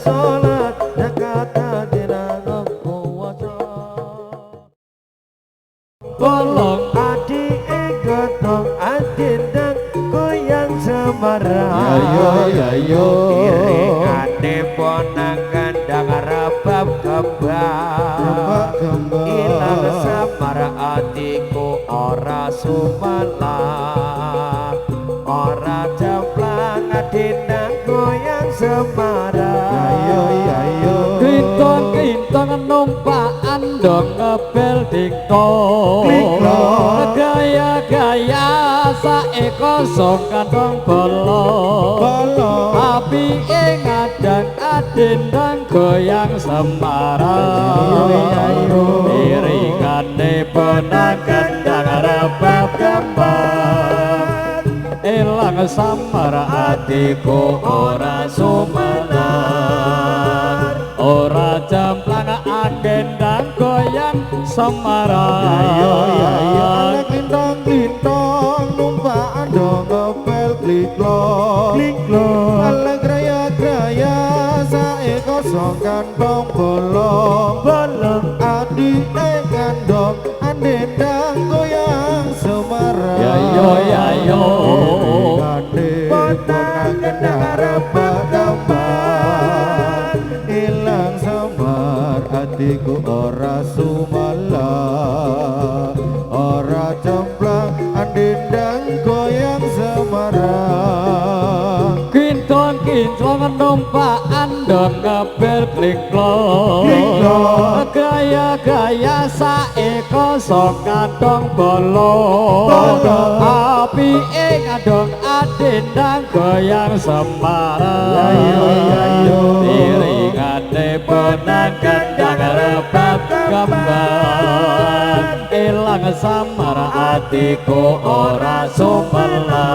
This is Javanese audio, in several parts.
sholat zakat dina puasa bolong adi gedong adin dan goyang semarang Ayo iringane ponangan dang rebab kembang ilang samar atiku ora sumalang ora jemplang adinang goyang semarang Kintong numpak andong ngebel dingkong gaya-gaya saeko song kantong bolong api ngadang adendang goyang semarang iringane ponang kendang rebab kembang elang samar atiku ora sumenar ora jemplang agendang goyang semarang Lintong numpak andong ngepel klik-klok ala graya-graya saeko song kantong bolong adik kandong andendang goyang semarang ponang kendang rebab kembang ilang semar atiku ora sumalang ora jemplang andendang goyang semarang Kintong numpak andong ngebel klik-klok gaya-gaya saeko song kantong bolong api ngadong adendang goyang semarang iringane ponang kendang rebab kembang ilang samar atiku ora sumelar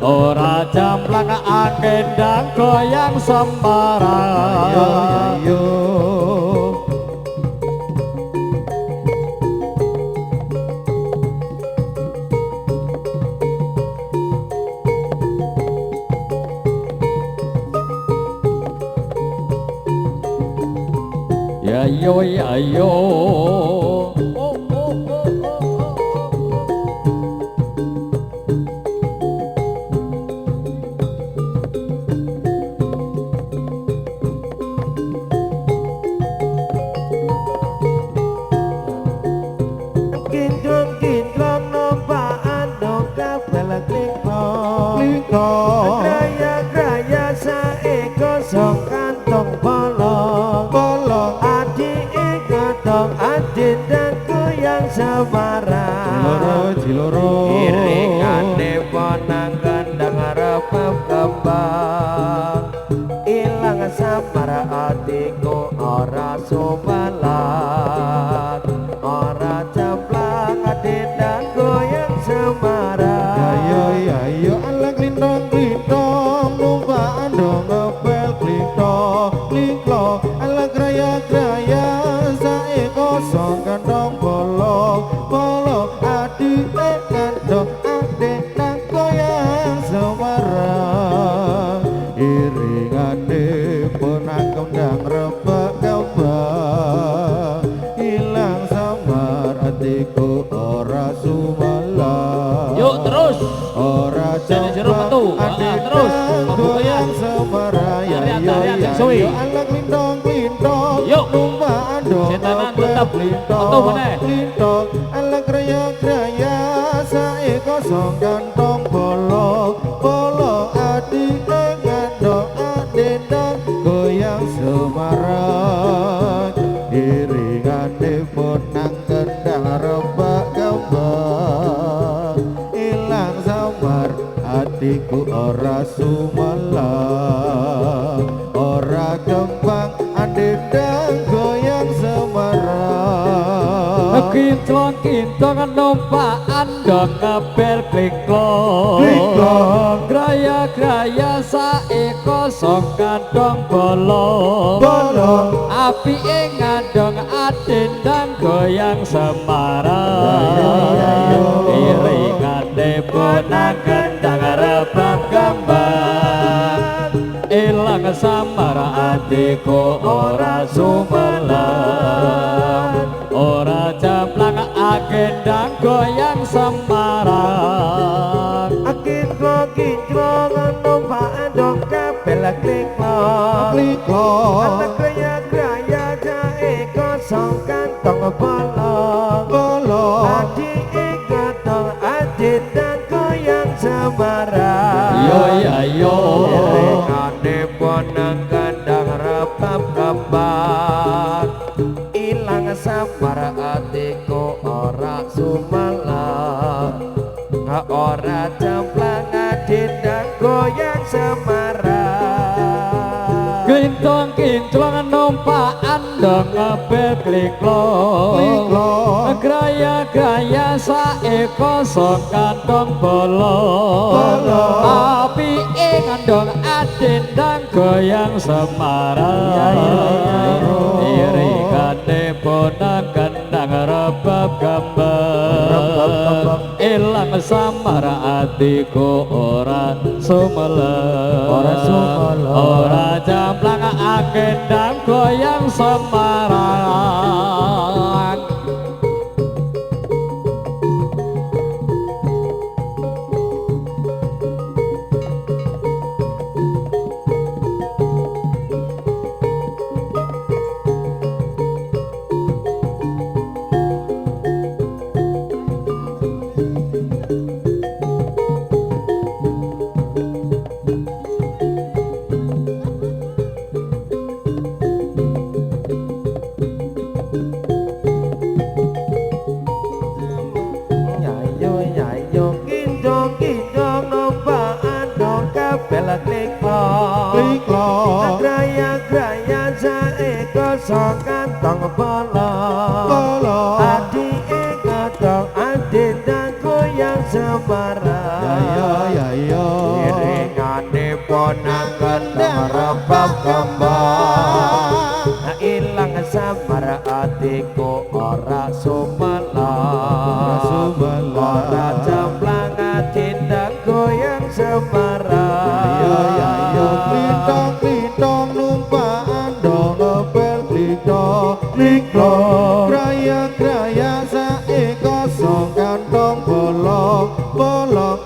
ora jamblang agendang goyang semarang ayo Kintong numpak andong kapal klik-klok graya-graya saeko song kantong bolong adik gedong adin dan goyang semarang iringane ponang kendang rebab kembang ilang samar atiku ora sumalang ora jemplang adendang goyang semarang ayo alang lintong numpak andong ngepel klik-klok alang graya-graya saeko song kantong bolong adik kandong adendang goyang semarang iringane ponang kendang rebab kembang ilang samar atiku ora sumalang yuk terus ora jemplang terus goyang semarang ayo alang lintong yuk numpak andong setanan tetap lintong alang graya-graya saeko song kantong bolong adik kandong adendang goyang semarang iringane ponang kendang rebab kembang ilang samar atiku ora sumalang ora kembang andendang goyang semarang Kintong numpak andong ngepel klik-klok graya-graya saeko song kantong bolong api ngadong adendang goyang semarang iringane ponang kendang rebab kembang ilang samar atiku ora sumelang, ora jamblang agendang goyang Semarang. Agendro kinclong numpak andong kabel kliklong, anak graya-graya jae kosong kantong bolong, adik katong adit dan goyang Semarang. Yo ya yo, Ane bonang kandang rebab kembang, ilang samar atiku ora sumelang, ora jamblang adit dan goyang Semarang. glintong kinclong numpak andong ngebel kliklong, graya-graya sae kosong kantong bolong, api ngandong adendang goyang Semarang. Iringane bonang kendang rebab gambang, ilang samar atiku ora sumelang, ora jamblang agendang goyang Semarang. Nyayo kinclong numpak andong kabel kliklong, graya-graya jae kosong kantong bolong, adik katong adit dan goyang Semarang. Iringane bonang kendang rebab kembang, ilang samar atiku ora sumelang, ora jamblang adit dan goyang Semarang. Klintong numpak andong ngebel kliklong, graya-graya sae kosong kantong bolong,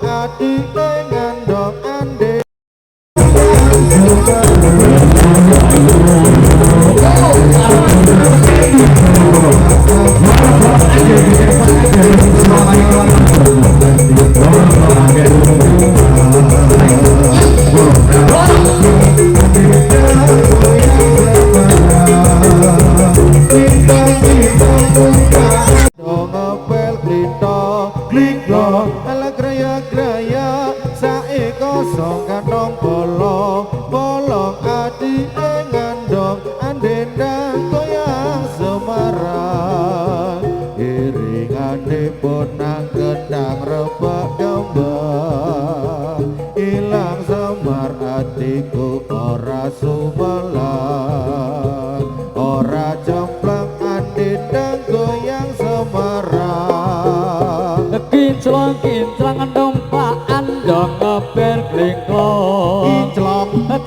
adik ngandong ande. Dong ngepel kliklong, ala graya-graya sae kosong kantong bolong, adik ngandong andendang goyang Semarang. Iringane bonang kendang rebab gambang, ilang samar atiku ora sumelang, ora jamblang andendang goyang Semarang. Kinclong numpak andong ngebel kliklong,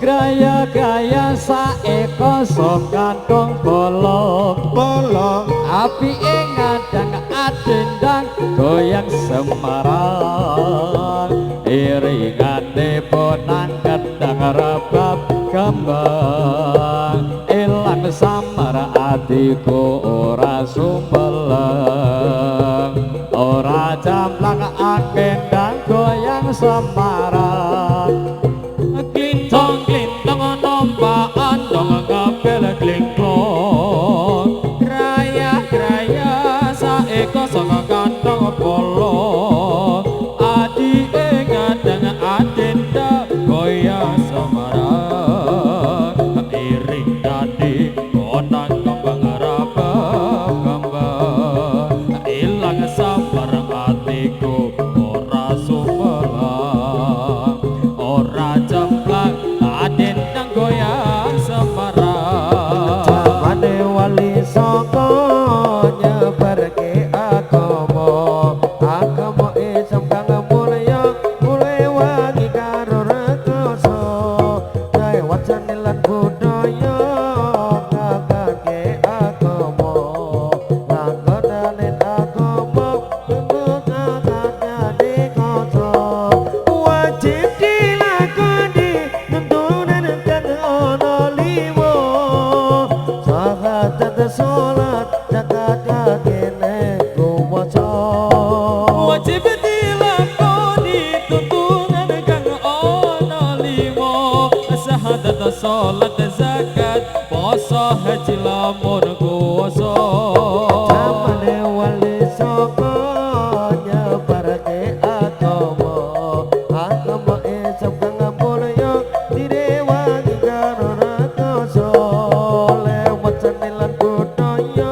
graya-graya sae kosong kantong bolong, api ngadang adendang goyang Semarang. Iringane bonang kendang rebab gambang, ilang samar atiku ora sumelang, ora jamblang agendang goyang Semarang. Glintong numpak andong ngebel kliklong, graya-graya sae kosong kantong bolong, adik ngadang adenda goyang Semarang. Iringane bonang kembang rebab gambang, ilang samar atiku ora sumelang, kuwasa wajib dilakoni tuntunan kang ana lima syahadat salat zakat puasa haji lamun kuwasa jamane wali saka nyebarke agama agama Islam kang mulya direwangi karo rakoso lewat senilan budaya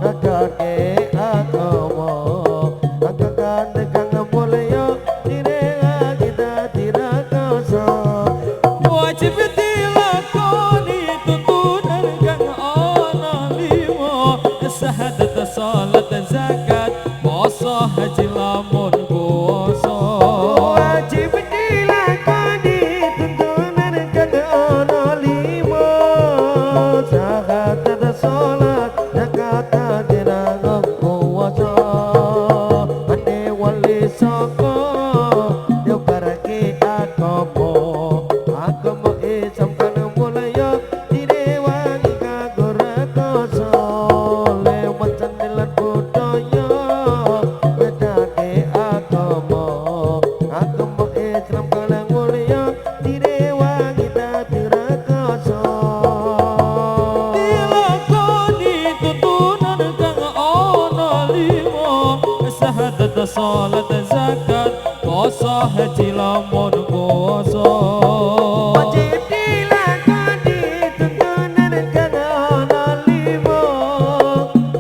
nagake agama agak kang mulya direwangi dadi rakoso wajib dilakoni tuntunan kang ana lima syahadat salat zakat puasa haji lamun kuwasa wajib dilakoni tuntunan kang ana lima syahadat salat zakat diranggo kuwasa ane wali saka nyebarke agama agama Islam kang mulya direwangi kanggo rakoso lewat senilan budaya bedake agama agama Islam kang mulya direwangi dadi rakoso dilakoni tuntunan kang ana lima syahadat salat zakat puasa haji lamun kuwasa wajib dilakoni tuntunan kang ana lima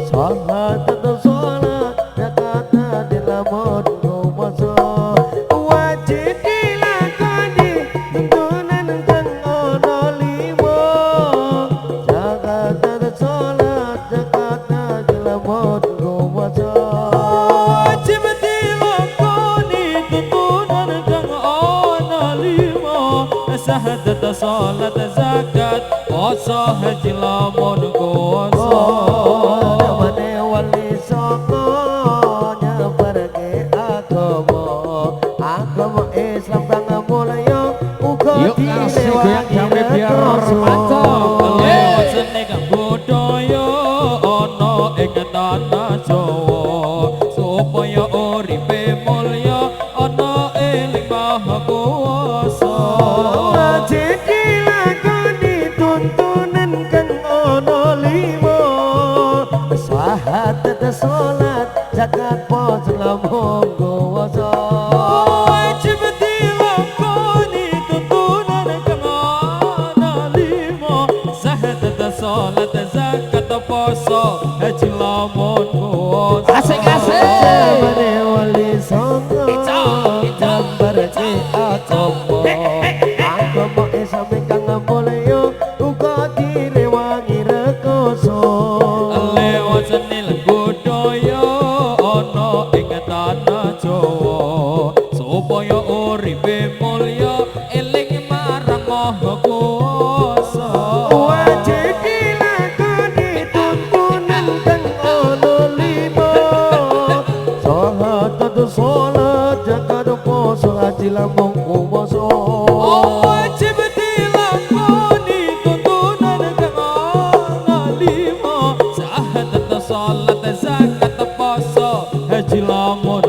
syahadat salat zakat dilamun kuwasa wajib dilakoni tuntunan kang ana lima syahadat salat zakat dilamun kuwasa wajib dilakoni tuntunan kang ana lima syahadat salat zakat puasa haji lamun kuwasa Namane wali saka nyebarke agama agama Islam kang mulya uga Yuk, kasih goyang jamnya biar mantap lewat seni kang budaya ana ing tanah Jawa supaya uripe mulya ana eling maha kuwasa wajib dilakoni tuntunan kang ana lima syahadat salat zakat puasa lamun kuwasa wajib dilakoni tuntunan kang ana lima syahadat salat zakat puasa haji lamun kuwasa Asik-asik. Jamane wali saka nyebarke agama agama Islam kang mulya uga direwangi rekoso lewat seni lan budaya ana ing tanah Jawa supaya uripe mulya eling marang Maha Kuwasa wajib dilakoni tuntunan kang ana lima syahadat salat zakat puasa haji lamun kuwasa wajib dilakoni tuntunan kang ana lima syahadat salat zakat puasa haji lamun